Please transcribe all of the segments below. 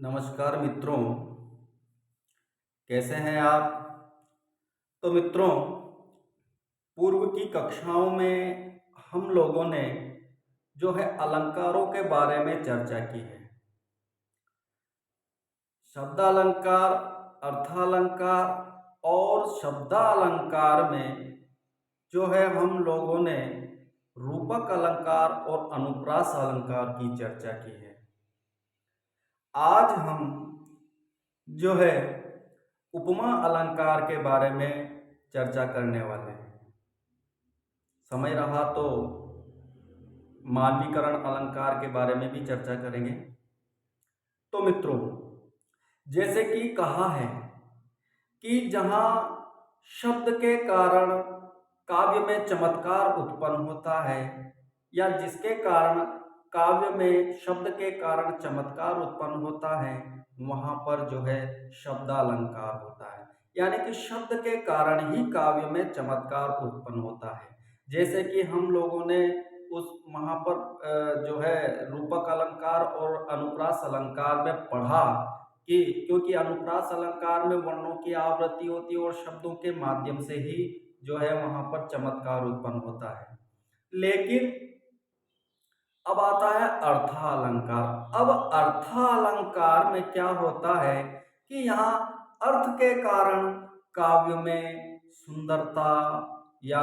नमस्कार मित्रों, कैसे हैं आप? तो मित्रों, पूर्व की कक्षाओं में हम लोगों ने जो है अलंकारों के बारे में चर्चा की है। शब्दालंकार, अर्थालंकार और शब्दालंकार में जो है हम लोगों ने रूपक अलंकार और अनुप्रास अलंकार की चर्चा की है। आज हम जो है उपमा अलंकार के बारे में चर्चा करने वाले हैं। समय रहा तो मानवीकरण अलंकार के बारे में भी चर्चा करेंगे। तो मित्रों, जैसे कि कहा है कि जहाँ शब्द के कारण काव्य में चमत्कार उत्पन्न होता है या जिसके कारण काव्य में शब्द के कारण चमत्कार उत्पन्न होता है, वहाँ पर जो है शब्दालंकार होता है। यानी कि शब्द के कारण ही काव्य में चमत्कार उत्पन्न होता है। जैसे कि हम लोगों ने उस वहाँ पर जो है रूपक अलंकार और अनुप्रास अलंकार में पढ़ा कि क्योंकि अनुप्रास अलंकार में वर्णों की आवृत्ति होती है और शब्दों के माध्यम से ही जो है वहाँ पर चमत्कार उत्पन्न होता है। लेकिन अब आता है अर्थालंकार। अब अर्थालंकार में क्या होता है कि यहाँ अर्थ के कारण काव्य में सुंदरता या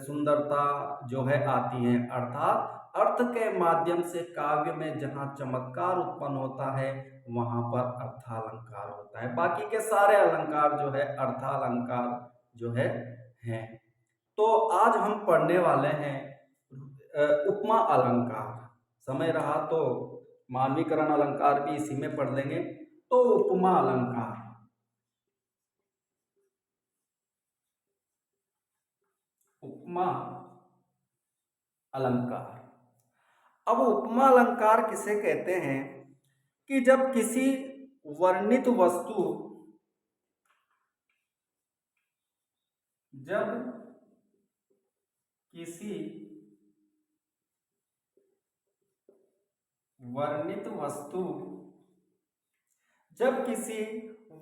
सुंदरता जो है आती है, अर्थात अर्थ के माध्यम से काव्य में जहाँ चमत्कार उत्पन्न होता है वहाँ पर अर्थालंकार होता है। बाकी के सारे अलंकार जो है अर्थालंकार जो है हैं। तो आज हम पढ़ने वाले हैं उपमा अलंकार। समय रहा तो मानवीकरण अलंकार भी इसी में पढ़ लेंगे। तो उपमा अलंकार, उपमा अलंकार। अब उपमा अलंकार किसे कहते हैं कि जब किसी वर्णित वस्तु जब किसी वर्णित वस्तु जब किसी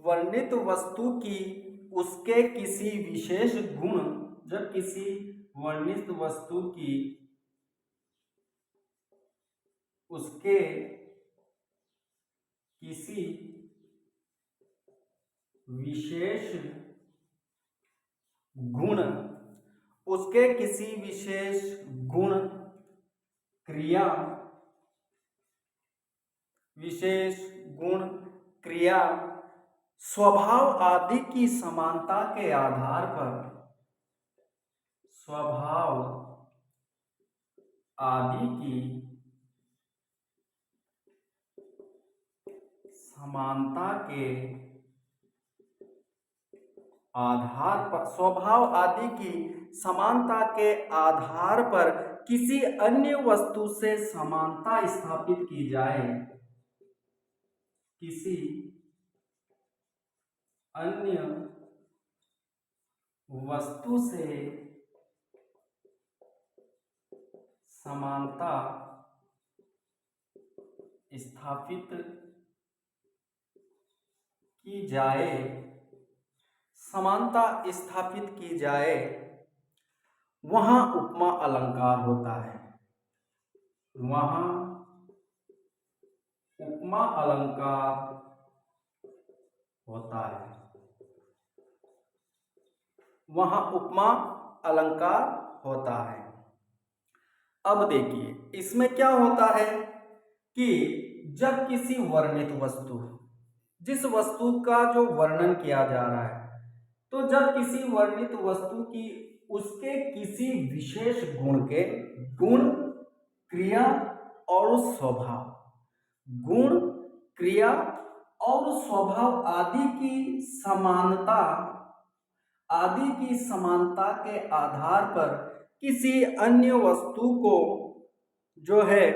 वर्णित वस्तु की उसके किसी विशेष गुण जब किसी वर्णित वस्तु की उसके किसी विशेष गुण उसके किसी विशेष गुण क्रिया विशेष गुण क्रिया स्वभाव आदि की समानता के आधार पर स्वभाव आदि की समानता के आधार पर स्वभाव आदि की समानता के आधार पर किसी अन्य वस्तु से समानता स्थापित की जाए, किसी अन्य वस्तु से समानता स्थापित की जाए, समानता स्थापित की जाए, वहां उपमा अलंकार होता है। वहां उपमा अलंकार होता है। वहां उपमा अलंकार होता है। अब देखिए इसमें क्या होता है कि जब किसी वर्णित वस्तु जिस वस्तु का जो वर्णन किया जा रहा है, तो जब किसी वर्णित वस्तु की उसके किसी विशेष गुण के गुण क्रिया और स्वभाव गुण क्रिया और स्वभाव आदि की समानता के आधार पर किसी अन्य वस्तु को जो है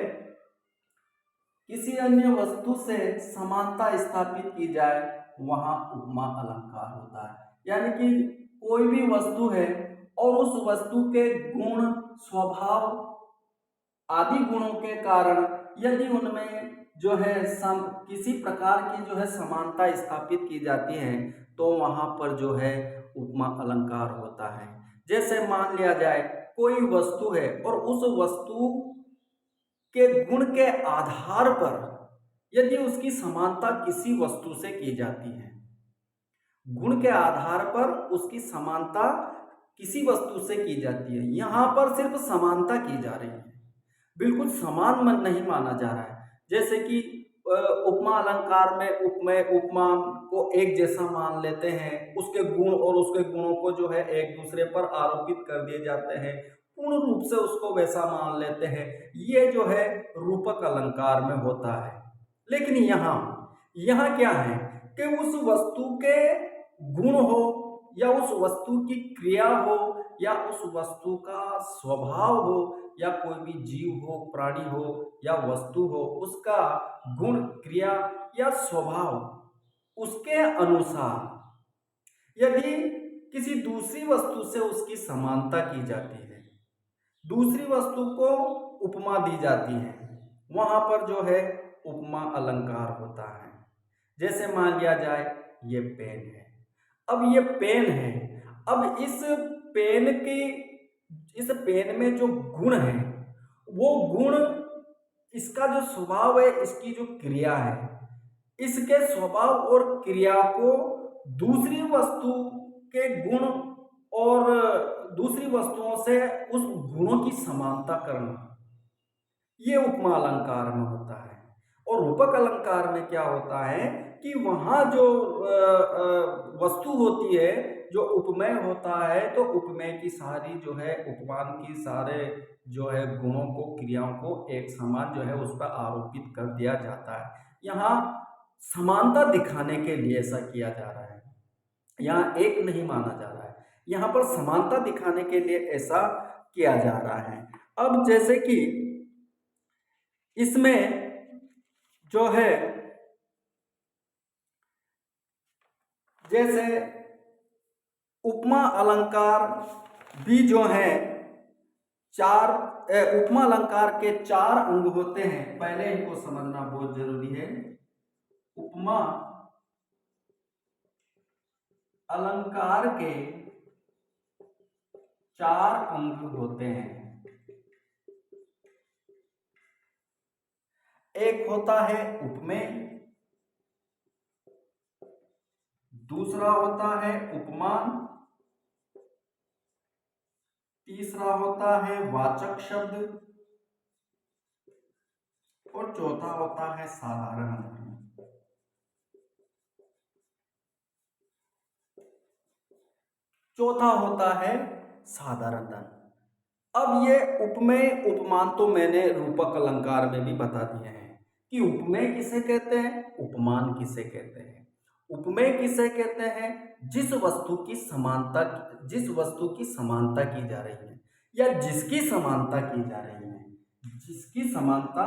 किसी अन्य वस्तु से समानता स्थापित की जाए, वहां उपमा अलंकार होता है। यानी कि कोई भी वस्तु है और उस वस्तु के गुण स्वभाव आदि गुणों के कारण यदि उनमें जो है किसी प्रकार की जो है समानता स्थापित की जाती है तो वहाँ पर जो है उपमा अलंकार होता है। जैसे मान लिया जाए कोई वस्तु है और उस वस्तु के गुण के आधार पर यदि उसकी समानता किसी वस्तु से की जाती है, गुण के आधार पर उसकी समानता किसी वस्तु से की जाती है, यहाँ पर सिर्फ समानता की जा रही है, बिल्कुल समान मन नहीं माना जा रहा है। जैसे कि उपमा अलंकार में उपमेय उपमान को एक जैसा मान लेते हैं, उसके गुण और उसके गुणों को जो है एक दूसरे पर आरोपित कर दिए जाते हैं, पूर्ण रूप से उसको वैसा मान लेते हैं। ये जो है रूपक अलंकार में होता है। लेकिन यहाँ यहाँ क्या है कि उस वस्तु के गुण हो या उस वस्तु की क्रिया हो या उस वस्तु का स्वभाव हो या कोई भी जीव हो, प्राणी हो या वस्तु हो, उसका गुण, क्रिया या स्वभाव उसके अनुसार यदि किसी दूसरी वस्तु से उसकी समानता की जाती है, दूसरी वस्तु को उपमा दी जाती है, वहां पर जो है उपमा अलंकार होता है। जैसे मान लिया जाए ये पेन है, अब ये पेन है, अब इस पेन में जो गुण है वो गुण, इसका जो स्वभाव है, इसकी जो क्रिया है, इसके स्वभाव और क्रिया को दूसरी वस्तु के गुण और दूसरी वस्तुओं से उस गुणों की समानता करना, ये उपमा अलंकार में होता है। और रूपक अलंकार में क्या होता है कि वहाँ जो वस्तु होती है, जो उपमेय होता है, तो उपमेय की सारी जो है, उपमान की सारे जो है गुणों को, क्रियाओं को एक समान जो है उस पर आरोपित कर दिया जाता है। यहाँ समानता दिखाने के लिए ऐसा किया जा रहा है, यहाँ एक नहीं माना जा रहा है, यहाँ पर समानता दिखाने के लिए ऐसा किया जा रहा है। अब जैसे कि इसमें जो है, जैसे उपमा अलंकार भी जो है उपमा अलंकार के 4 अंग होते हैं, पहले इनको समझना बहुत जरूरी है। उपमा अलंकार के 4 अंग होते हैं। एक होता है उपमेय, दूसरा होता है उपमान, तीसरा होता है वाचक शब्द और चौथा होता है साधारण धर्म। चौथा होता है साधारण धर्म। अब ये उपमेय उपमान तो मैंने रूपक अलंकार में भी बता दिए हैं कि उपमेय किसे कहते हैं, उपमान किसे कहते हैं। उपमेय किसे कहते हैं, जिस वस्तु की समानता की जा रही है या जिसकी समानता की जा रही है, जिसकी समानता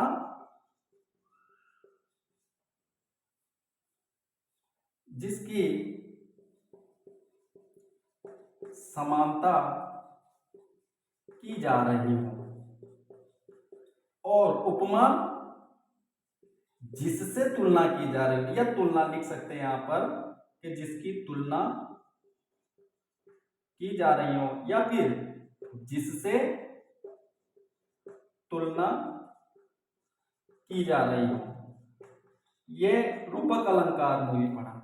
जिसकी समानता की जा रही हो। और उपमान जिससे तुलना की जा रही है, या तुलना लिख सकते हैं यहां पर कि जिसकी तुलना की जा रही हो या फिर जिससे तुलना की जा रही हो। ये रूपक अलंकार में भी पढ़ा।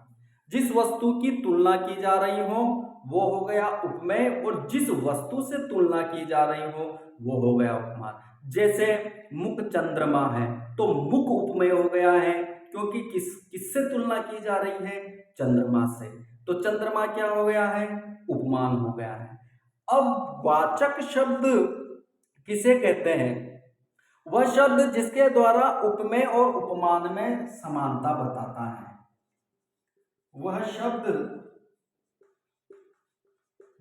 जिस वस्तु की तुलना की जा रही हो वो हो गया उपमेय, और जिस वस्तु से तुलना की जा रही हो वो हो गया उपमान। जैसे मुख चंद्रमा है तो मुख उपमेय हो गया है, क्योंकि किससे तुलना की जा रही है, चंद्रमा से, तो चंद्रमा क्या हो गया है, उपमान हो गया है। अब वाचक शब्द किसे कहते हैं, वह शब्द जिसके द्वारा उपमेय और उपमान में समानता बताता है। वह शब्द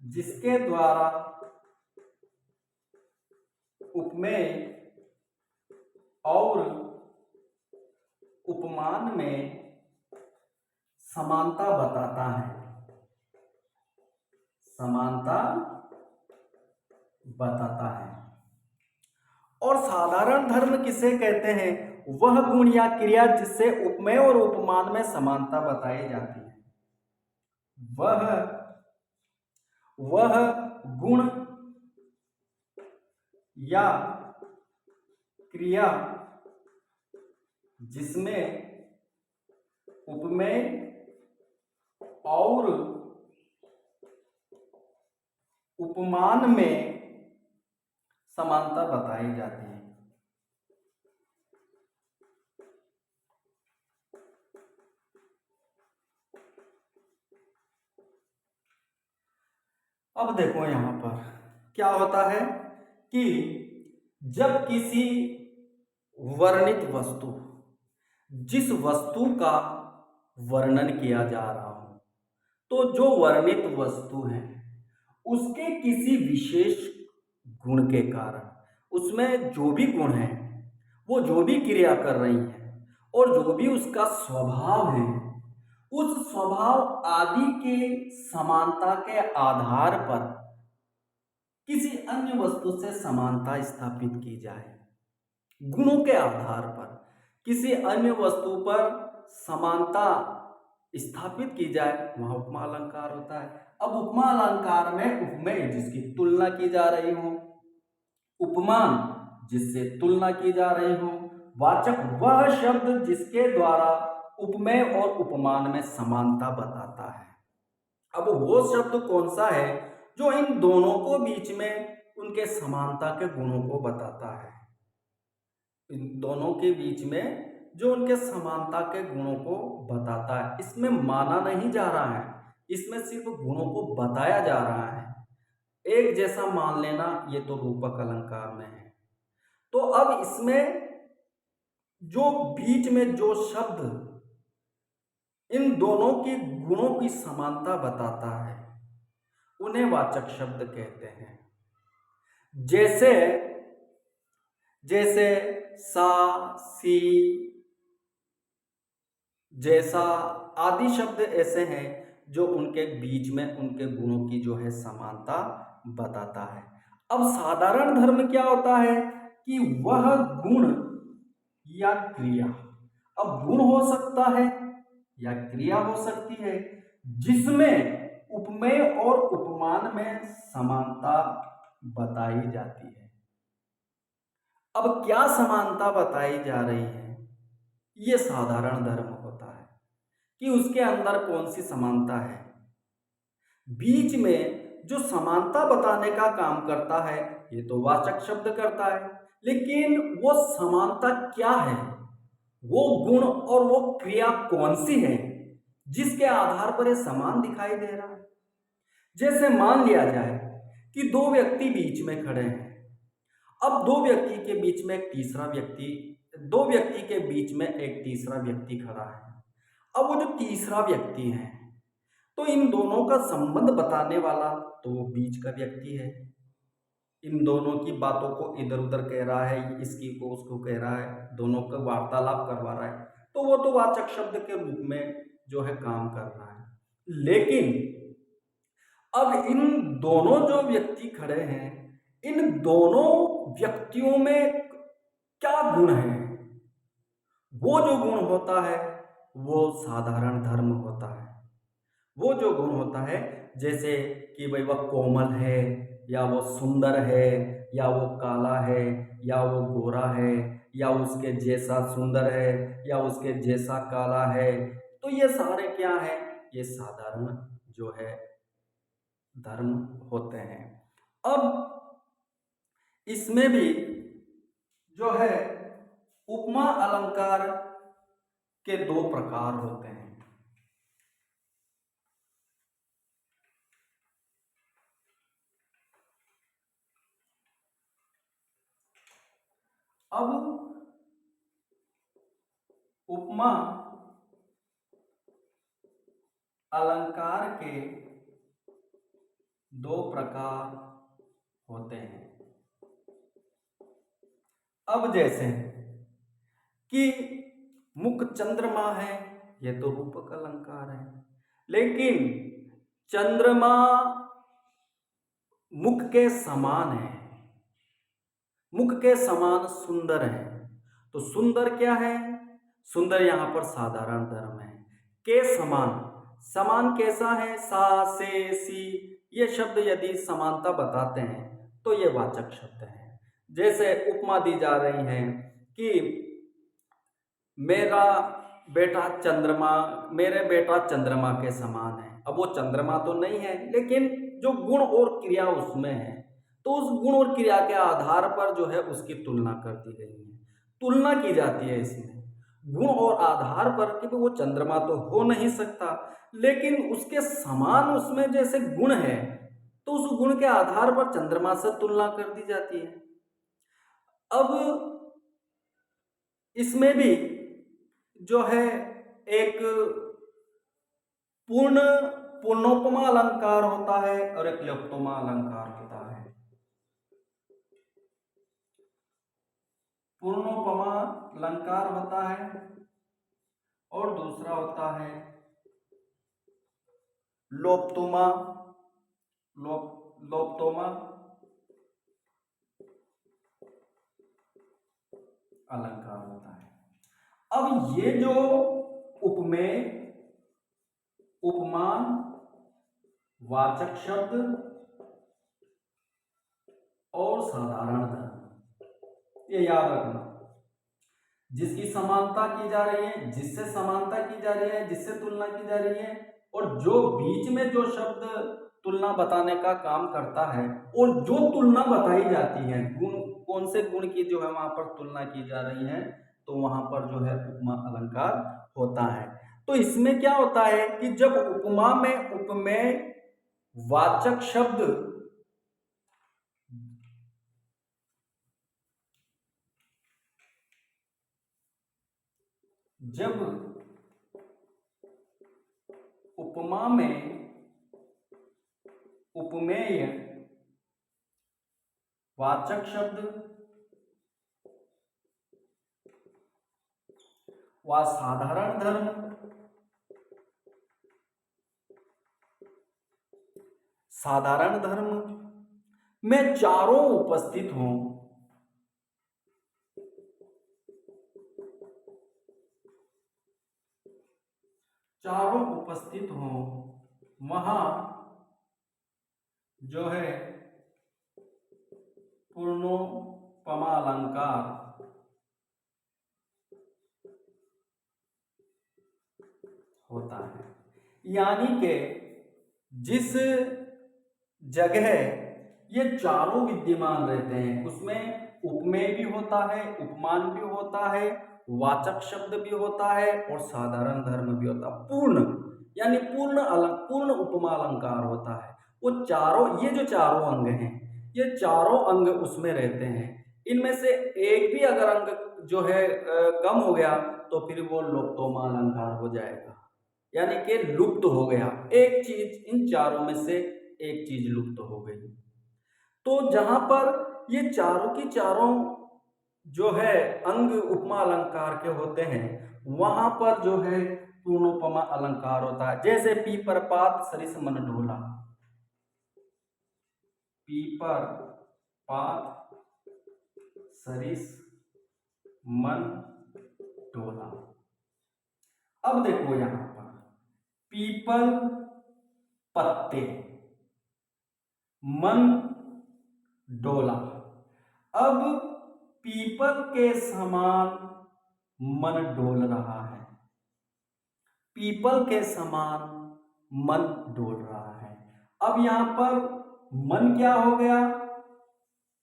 जिसके द्वारा उपमेय और उपमान में समानता बताता है, समानता बताता है। और साधारण धर्म किसे कहते हैं, वह गुण या क्रिया जिससे उपमेय और उपमान में समानता बताई जाती है। वह गुण या क्रिया जिसमें उपमेय और उपमान में समानता बताई जाती है। अब देखो यहां पर क्या होता है कि जब किसी वर्णित वस्तु, जिस वस्तु का वर्णन किया जा रहा हो, तो जो वर्णित वस्तु है उसके किसी विशेष गुण के कारण, उसमें जो भी गुण है, वो जो भी क्रिया कर रही है और जो भी उसका स्वभाव है, उस स्वभाव आदि के समानता के आधार पर किसी अन्य वस्तु से समानता स्थापित की जाए। गुणों के आधार पर किसी अन्य वस्तु पर समानता स्थापित की जाए, वहां उपमा अलंकार होता है। अब उपमा अलंकार में उपमेय जिसकी तुलना की जा रही हो, उपमान जिससे तुलना की जा रही हो, वाचक वह शब्द जिसके द्वारा उपमेय और उपमान में समानता बताता है। अब वो शब्द कौन सा है जो इन दोनों को बीच में उनके समानता के गुणों को बताता है। इन दोनों के बीच में जो उनके समानता के गुणों को बताता है। इसमें माना नहीं जा रहा है, इसमें सिर्फ गुणों को बताया जा रहा है। एक जैसा मान लेना ये तो रूपक अलंकार में है। तो अब इसमें जो बीच में जो शब्द इन दोनों के गुणों की समानता बताता है उन्हें वाचक शब्द कहते हैं। जैसे जैसे सा, सी, जैसा आदि शब्द ऐसे हैं जो उनके बीच में उनके गुणों की जो है समानता बताता है। अब साधारण धर्म क्या होता है कि वह गुण या क्रिया, अब गुण हो सकता है या क्रिया हो सकती है जिसमें उपमेय और उपमान में समानता बताई जाती है। अब क्या समानता बताई जा रही है, ये साधारण धर्म होता है कि उसके अंदर कौन सी समानता है। बीच में जो समानता बताने का काम करता है ये तो वाचक शब्द करता है, लेकिन वो समानता क्या है, वो गुण और वो क्रिया कौन सी है जिसके आधार पर ये समान दिखाई दे रहा है। जैसे मान लिया जाए कि दो व्यक्ति बीच में खड़े हैं। अब दो व्यक्ति के बीच में एक तीसरा व्यक्ति, दो व्यक्ति के बीच में एक तीसरा व्यक्ति खड़ा है। अब वो जो तीसरा व्यक्ति है तो इन दोनों का संबंध बताने वाला तो वो बीच का व्यक्ति है। इन दोनों की बातों को इधर उधर कह रहा है, इसकी को उसको कह रहा है, दोनों का वार्तालाप करवा रहा है, तो वो तो वाचक शब्द के रूप में जो है काम कर रहा है। लेकिन अब इन दोनों जो व्यक्ति खड़े हैं, इन दोनों व्यक्तियों में क्या गुण है, वो जो गुण होता है वो साधारण धर्म होता है। वो जो गुण होता है जैसे कि भाई वह कोमल है या वो सुंदर है या वो काला है या वो गोरा है या उसके जैसा सुंदर है या उसके जैसा काला है, तो ये सारे क्या है, ये साधारण जो है धर्म होते हैं। अब इसमें भी जो है उपमा अलंकार के दो प्रकार होते हैं। अब उपमा अलंकार के दो प्रकार होते हैं। अब जैसे कि मुख चंद्रमा है, यह तो रूपक अलंकार है, लेकिन चंद्रमा मुख के समान है, मुख के समान सुंदर है, तो सुंदर क्या है? सुंदर यहाँ पर साधारण धर्म है। के समान, समान कैसा है? सा, से, सी, ये शब्द यदि समानता बताते हैं तो ये वाचक शब्द है। जैसे उपमा दी जा रही है कि मेरा बेटा चंद्रमा, मेरे बेटा चंद्रमा के समान है। अब वो चंद्रमा तो नहीं है, लेकिन जो गुण और क्रिया उसमें है, तो उस गुण और क्रिया के आधार पर जो है उसकी तुलना कर दी गई है। तुलना की जाती है इसमें गुण और आधार पर कि वो चंद्रमा तो हो नहीं सकता, लेकिन उसके समान उसमें जैसे गुण है, तो उस गुण के आधार पर चंद्रमा से तुलना कर दी जाती है। अब इसमें भी जो है एक पूर्णोपमा अलंकार होता है और एक ल्योप्तोमा अलंकार होता है। पूर्णोपमा अलंकार होता है और दूसरा होता है लोप्तोमा अलंकार होता है। अब ये जो उपमेय, उपमान, वाचक शब्द और साधारण धर्म, ये याद रखना। जिसकी समानता की जा रही है, जिससे समानता की जा रही है, जिससे तुलना की जा रही है, और जो बीच में जो शब्द तुलना बताने का काम करता है, और जो तुलना बताई जाती है, गुण, कौन से गुण की जो है वहां पर तुलना की जा रही है, तो वहां पर जो है उपमा अलंकार होता है। तो इसमें क्या होता है कि जब उपमा में उपमेय वाचक शब्द जब उपमा में उपमेय वाचक शब्द व साधारण धर्म में चारों उपस्थित हों, वहां जो है पूर्णोपमा अलंकार होता है। यानी कि जिस जगह ये चारों विद्यमान रहते हैं उसमें उपमेय भी होता है, उपमान भी होता है, वाचक शब्द भी होता है और साधारण धर्म भी होता है। पूर्ण यानी पूर्ण उपमा अलंकार होता है। वो चारों, ये जो चारों अंग हैं, ये चारों अंग उसमें रहते हैं। इनमें से एक भी अगर अंग जो है कम हो गया तो फिर वो लोप्तोमा अलंकार हो जाएगा, यानी कि लुप्त हो गया। एक चीज, इन चारों में से एक चीज लुप्त हो गई। तो जहां पर ये चारों की चारों जो है अंग उपमा अलंकार के होते हैं, वहां पर जो है पूर्णोपमा अलंकार होता है। जैसे पीपर पात सरिस मन ढोला, पीपर पात सरिस मन ढोला। अब देखो यहां पर पीपल पत्ते, मन डोला। अब पीपल के समान मन डोल रहा है, पीपल के समान मन डोल रहा है। अब यहां पर मन क्या हो गया?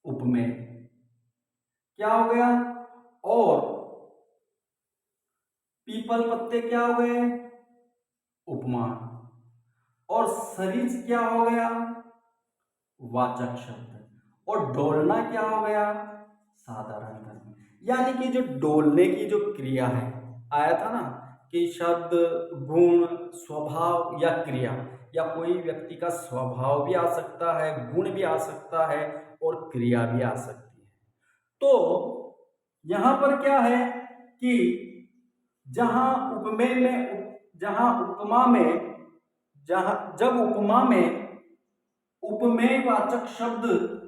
उपमेय क्या हो गया? और पीपल पत्ते क्या हो गए? उपमान। और सरिस क्या हो गया? वाचक शब्द। और डोलना क्या हो गया? साधारण धर्म। यानी कि जो डोलने की जो क्रिया है, आया था ना कि शब्द, गुण, स्वभाव या क्रिया, या कोई व्यक्ति का स्वभाव भी आ सकता है, गुण भी आ सकता है और क्रिया भी आ सकती है। तो यहां पर क्या है कि जहां उपमेय में, जहां उपमा में, जब उपमा में उपमेय वाचक शब्द,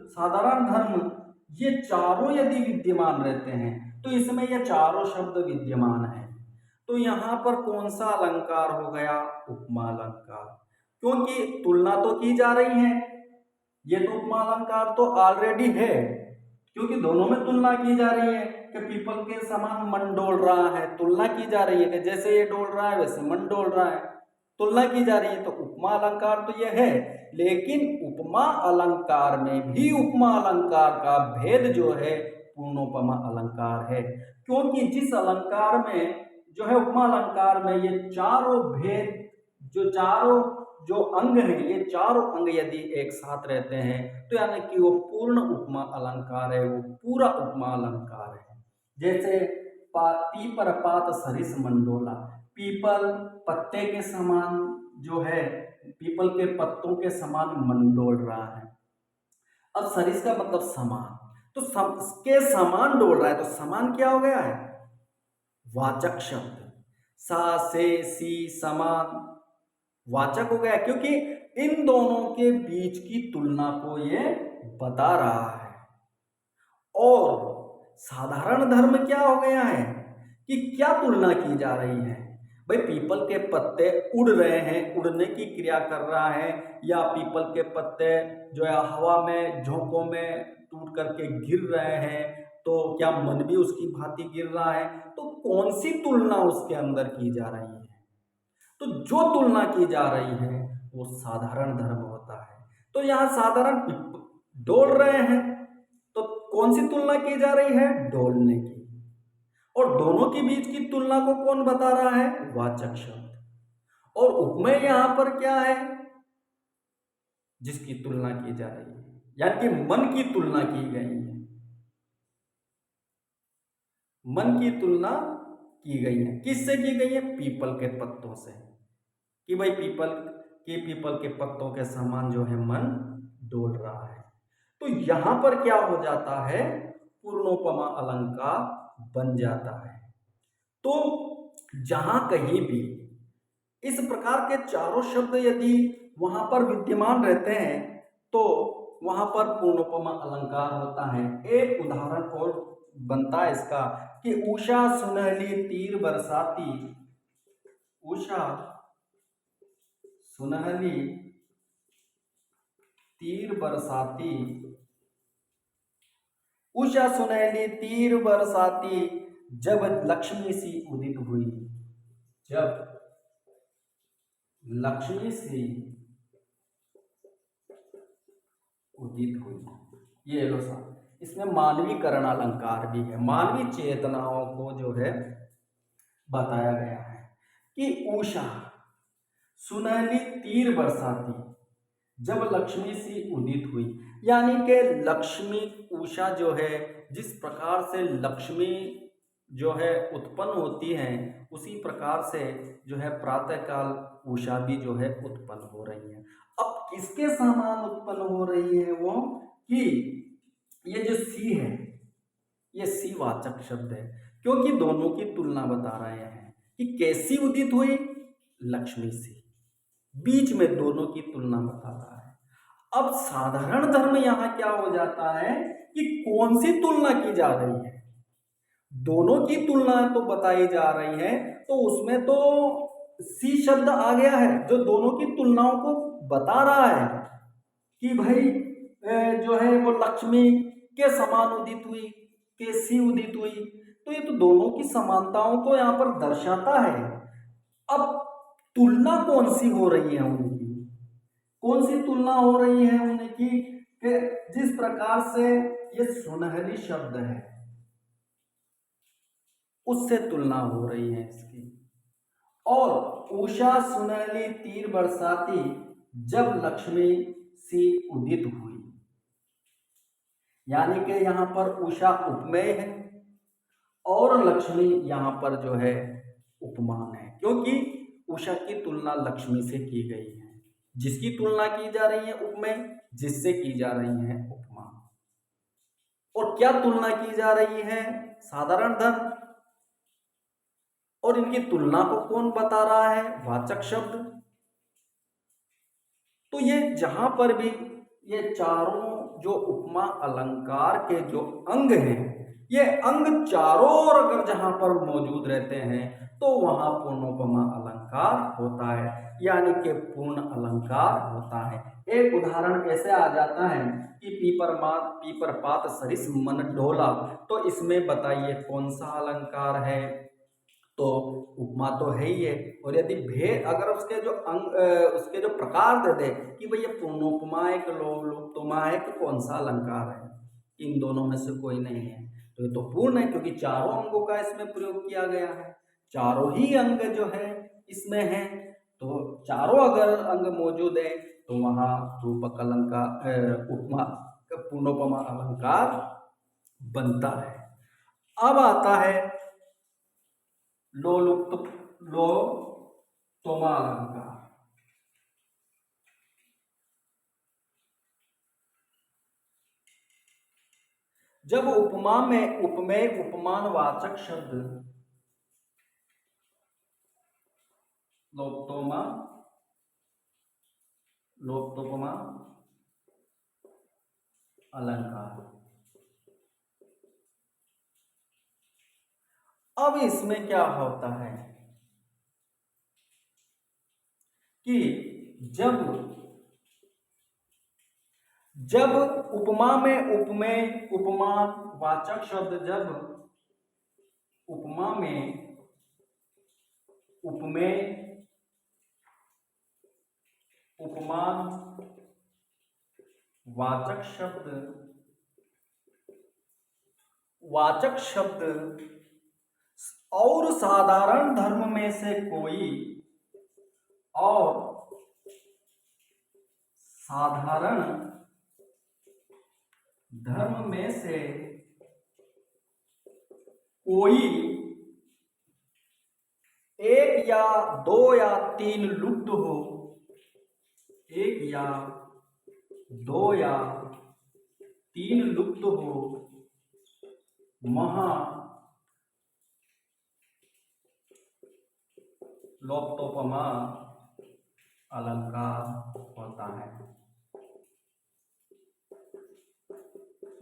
साधारण धर्म, ये चारों यदि विद्यमान रहते हैं तो इसमें ये चारों शब्द विद्यमान है। तो यहाँ पर कौन सा अलंकार हो गया? उपमा अलंकार, क्योंकि तुलना तो की जा रही है। ये तो उपमा अलंकार तो ऑलरेडी है, क्योंकि दोनों में तुलना की जा रही है कि पीपल के समान मन डोल रहा है, तुलना की जा रही है कि जैसे ये डोल रहा है वैसे मन डोल रहा है, तुलना की जा रही है। तो उपमा अलंकार तो ये है, लेकिन उपमा अलंकार में भी उपमा अलंकार का भेद जो है पूर्णोपमा अलंकार है, क्योंकि जिस अलंकार में जो है उपमा अलंकार में ये चारों भेद, चारों जो अंग हैं, ये चारों अंग यदि एक साथ रहते हैं तो यानी कि वो पूर्ण उपमा अलंकार है, वो पूरा उपमा अलंकार है। जैसे पीपर पात सरिस मंडोला, पीपल पत्ते के समान जो है, पीपल के पत्तों के समान मंडोल रहा है। अब सरिस का मतलब समान, तो के समान डोल रहा है, तो समान क्या हो गया है? वाचक शब्द, सा से सी समान वाचक हो गया, क्योंकि इन दोनों के बीच की तुलना को ये बता रहा है। और साधारण धर्म क्या हो गया है कि क्या तुलना की जा रही है? भाई पीपल के पत्ते उड़ रहे हैं, उड़ने की क्रिया कर रहा है, या पीपल के पत्ते जो है हवा में झोंकों में टूट करके गिर रहे हैं, तो क्या मन भी उसकी भांति गिर रहा है? तो कौन सी तुलना उसके अंदर की जा रही है? तो जो तुलना की जा रही है वो साधारण धर्म होता है। तो यहाँ साधारण डोल रहे हैं, तो कौन सी तुलना की जा रही है? डोलने की। और दोनों के बीच की तुलना को कौन बता रहा है? वाचक शब्द। और उपमेय यहां पर क्या है? जिसकी तुलना की जा रही है, यानी कि मन की तुलना की गई है, मन की तुलना की गई है। किससे की गई है? पीपल के पत्तों से, कि भाई पीपल के पत्तों के समान जो है मन डोल रहा है। तो यहां पर क्या हो जाता है? पूर्णोपमा अलंकार बन जाता है। तो जहां कहीं भी इस प्रकार के चारों शब्द यदि वहां पर विद्यमान रहते हैं तो वहां पर पूर्णोपमा अलंकार होता है। एक उदाहरण और बनता है इसका कि उषा सुनहली तीर बरसाती, उषा सुनहली तीर बरसाती, उषा सुनहली तीर बरसाती जब लक्ष्मी सी उदित हुई, जब लक्ष्मी सी उदित हुई। ये लो साहब, इसमें मानवीकरण अलंकार भी है, मानवीय चेतनाओं को जो है बताया गया है कि उषा सुनहली तीर बरसाती जब लक्ष्मी सी उदित हुई, यानी कि लक्ष्मी उषा जो है, जिस प्रकार से लक्ष्मी जो है उत्पन्न होती है उसी प्रकार से जो है प्रातःकाल उषा भी जो है उत्पन्न हो रही है। अब किसके समान उत्पन्न हो रही है वो? कि ये जो सी है, ये सी वाचक शब्द है, क्योंकि दोनों की तुलना बता रहे हैं कि कैसी उदित हुई? लक्ष्मी सी, बीच में दोनों की तुलना बताता है। अब साधारण धर्म यहां क्या हो जाता है कि कौन सी तुलना की जा रही है? दोनों की तुलना तो बताई जा रही है, तो उसमें तो सी शब्द आ गया है जो दोनों की तुलनाओं को बता रहा है कि भाई जो है वो लक्ष्मी के समान उदित हुई, कैसी उदित हुई। तो ये तो दोनों की समानताओं को यहाँ पर दर्शाता है। अब तुलना कौन सी हो रही है उनकी? कौन सी तुलना हो रही है उनकी? कि जिस प्रकार से ये सुनहरी शब्द है उससे तुलना हो रही है इसकी। और उषा सुनहली तीर बरसाती जब लक्ष्मी सी उदित हुई, यानी कि यहां पर उषा उपमेय है और लक्ष्मी यहां पर जो है उपमान है, क्योंकि उषा की तुलना लक्ष्मी से की गई है। जिसकी तुलना की जा रही है उपमेय, जिससे की जा रही है उपमान। और क्या तुलना की जा रही है? साधारण धर्म। और इनकी तुलना को कौन बता रहा है? वाचक शब्द। तो ये जहां पर भी ये चारों जो उपमा अलंकार के जो अंग हैं ये अंग चारों ओर अगर जहां पर मौजूद रहते हैं तो वहां पूर्णोपमा अलंकार होता है, यानी कि पूर्ण अलंकार होता है। एक उदाहरण ऐसे आ जाता है कि पीपर पात सरिस मन ढोला, तो इसमें बताइए कौन सा अलंकार है? तो उपमा तो है ही है। और यदि भेद अगर उसके जो उसके जो प्रकार दे दे कि भैया पूर्णोपमा है कि लोलुप्तोमा है कि कौन सा अलंकार है, इन दोनों में से कोई नहीं है, तो ये तो पूर्ण है क्योंकि चारों अंगों का इसमें प्रयोग किया गया है। चारों ही अंग जो है इसमें है, तो चारों अगर अंग मौजूद है तो वहां रूपक अलंकार उपमा पूर्णोपमा अलंकार बनता है। अब आता है लोलुप्तोमा अलंकार। जब उपमा में उपमेय उपमानवाचक शब्द लोप्तोमा लोप्तोपमा अलंकार, अब इसमें क्या होता है कि जब जब उपमा में उपमेय उपमान वाचक शब्द, जब उपमा में उपमेय उपमान वाचक शब्द और साधारण धर्म में से कोई और साधारण धर्म में से कोई एक या दो या तीन लुप्त हो, एक या दो या तीन लुप्त हो, वहां लोप्तोपमा अलंकार होता है।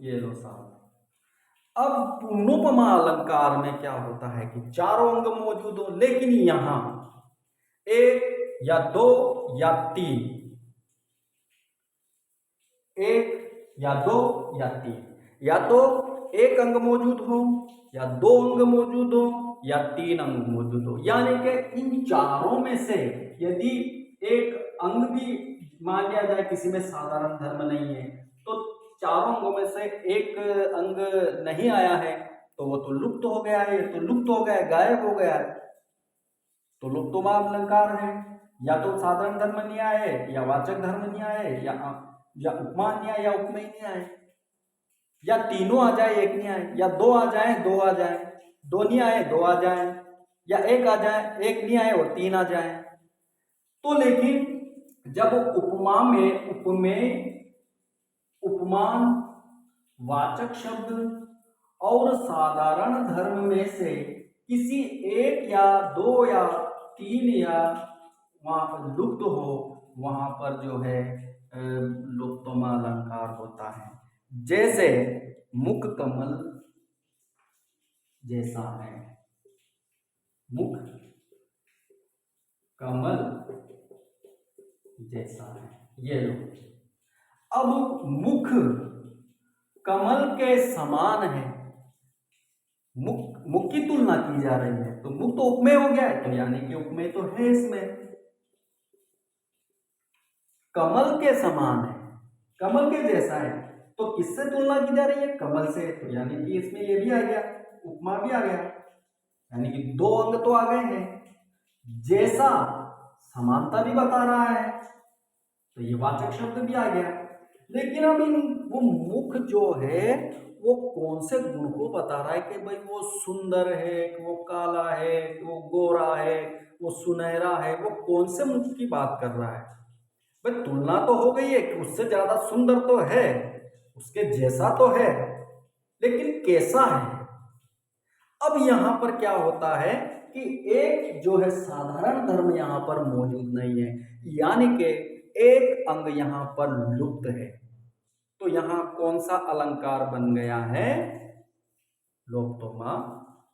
ये लो साहब। अब पूर्णोपमा अलंकार में क्या होता है कि चारों अंग मौजूद हो, लेकिन यहां एक या दो या तीन, एक या दो या तीन, या तो एक अंग मौजूद हो या दो अंग मौजूद हो या तीन अंग मौजूद हो, यानी कि इन चारों में से यदि एक अंग भी मान लिया जाए किसी में साधारण धर्म नहीं है, तो चारों अंगों में से एक अंग नहीं आया है तो वो तो लुप्त हो गया है, तो लुप्त हो गया है, गायब हो गया है, तो लुप्तोपमा अलंकार है। या तो साधारण धर्म न्याय है, या वाचक धर्म न्याय है, या उपमान न्याय या उपमेय न्याय, या तीनों आ जाए एक नहीं आए, या दो आ जाए दो आ जाए, दो नहीं आए दो आ जाए, या एक आ जाए एक नहीं आए और तीन आ जाए। तो लेकिन जब उपमा में उपमेय उपमान वाचक शब्द और साधारण धर्म में से किसी एक या दो या तीन या वहां पर लुप्त हो, वहां पर जो है लुप्तोपमा अलंकार होता है। जैसे मुख कमल जैसा है, मुख कमल जैसा है, ये लो। अब मुख कमल के समान है, मुख की तुलना की जा रही है, तो मुख तो उपमेय हो गया है, तो यानी कि उपमेय तो है इसमें, कमल के समान है, कमल के जैसा है, तो किससे तुलना की जा रही है? कमल से, तो यानी कि इसमें ये भी आ गया, उपमा भी आ गया, यानी कि दो अंग तो आ गए हैं। जैसा समानता भी बता रहा है, तो ये वाचक शब्द भी आ गया। लेकिन अब वो मुख जो है वो कौन से गुण को बता रहा है कि भाई वो सुंदर है कि वो काला है कि वो गोरा है, वो सुनहरा है, वो कौन से मुख की बात कर रहा है? भाई तुलना तो हो गई है कि उससे ज्यादा सुंदर तो है, उसके जैसा तो है, लेकिन कैसा है? अब यहां पर क्या होता है कि एक जो है साधारण धर्म यहां पर मौजूद नहीं है, यानी कि एक अंग यहां पर लुप्त है, तो यहां कौन सा अलंकार बन गया है? लोपतोमा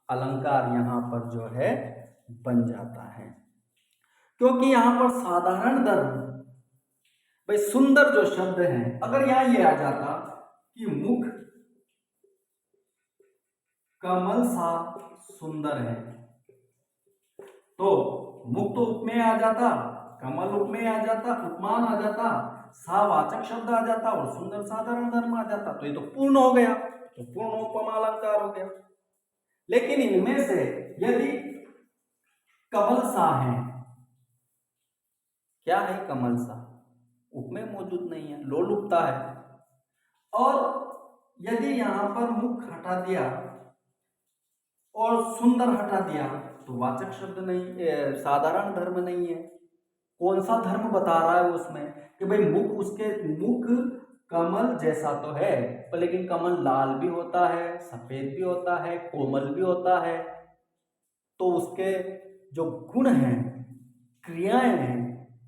अलंकार यहाँ पर जो है बन जाता है। क्योंकि यहाँ पर साधारण धर्म, भाई सुंदर जो शब्द है, अगर यहाँ ये आ जाता कि मुख कमल सा सुंदर है, तो मुख तो उपमेय आ जाता, कमल उपमेय आ जाता, उपमान आ जाता, सावाचक शब्द आ जाता और सुंदर साधारण धर्म आ जाता, तो ये तो पूर्ण हो गया, तो पूर्ण उपमा अलंकार हो गया। लेकिन इनमें से यदि कमल सा है, क्या है कमल सा, उपमेय मौजूद नहीं है, लोलुपता है। और यदि यहां पर मुख हटा दिया और सुंदर हटा दिया तो वाचक शब्द नहीं, साधारण धर्म नहीं है। कौन सा धर्म बता रहा है उसमें कि भाई मुख, उसके मुख कमल जैसा तो है, पर लेकिन कमल लाल भी होता है, सफेद भी होता है, कोमल भी होता है, तो उसके जो गुण हैं, क्रियाएं हैं,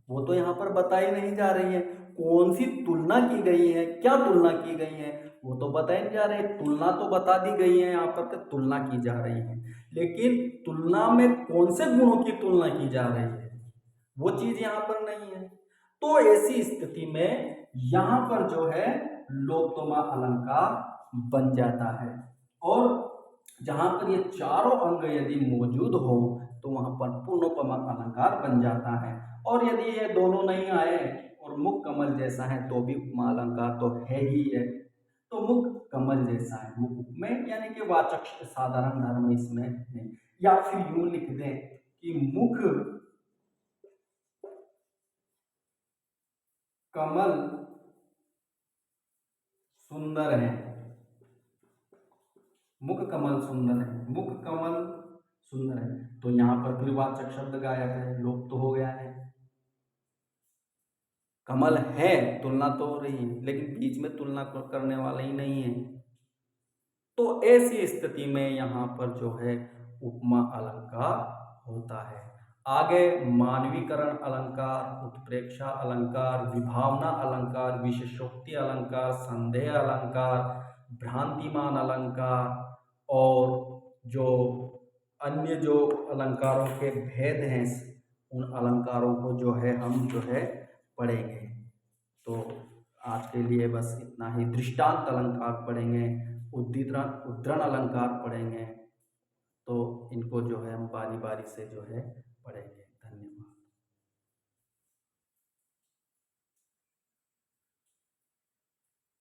वो तो यहाँ पर बताई नहीं जा रही है। कौन सी तुलना की गई है, क्या तुलना की गई है, वो तो बताई नहीं जा रही है। तुलना तो बता दी गई है, यहाँ पर तुलना की जा रही है, लेकिन तुलना में कौन से गुणों की तुलना की जा रही है, वो चीज यहाँ पर नहीं है। तो ऐसी स्थिति में यहाँ पर जो है लोपतोमा अलंकार बन जाता है। और जहां पर ये चारों अंग यदि मौजूद हो तो वहां पर पूर्णोपमा अलंकार बन जाता है। और यदि ये दोनों नहीं आए और मुख कमल जैसा है तो भी उपमा अलंकार तो है ही है। तो मुख कमल जैसा है, मुख में यानी कि वाचक साधारण धर्म इसमें नहीं। या फिर यूं लिख दें कि मुख कमल सुंदर है, मुख कमल सुंदर है, मुख कमल सुंदर है, तो यहां पर फिर वाचक शब्द गायब है, लोप तो हो गया है। कमल है, तुलना तो हो रही है, लेकिन बीच में तुलना करने वाला ही नहीं है। तो ऐसी स्थिति में यहाँ पर जो है उपमा अलंकार होता है। आगे मानवीकरण अलंकार, उत्प्रेक्षा अलंकार, विभावना अलंकार, विशेषोक्ति अलंकार, संदेह अलंकार, भ्रांतिमान अलंकार और जो अन्य जो अलंकारों के भेद हैं, उन अलंकारों को जो है हम जो है पढ़ेंगे। तो आज के लिए बस इतना ही। दृष्टांत अलंकार पढ़ेंगे, उद्धरण अलंकार पढ़ेंगे, तो इनको जो है हम बारी बारी से जो है पढ़ेंगे।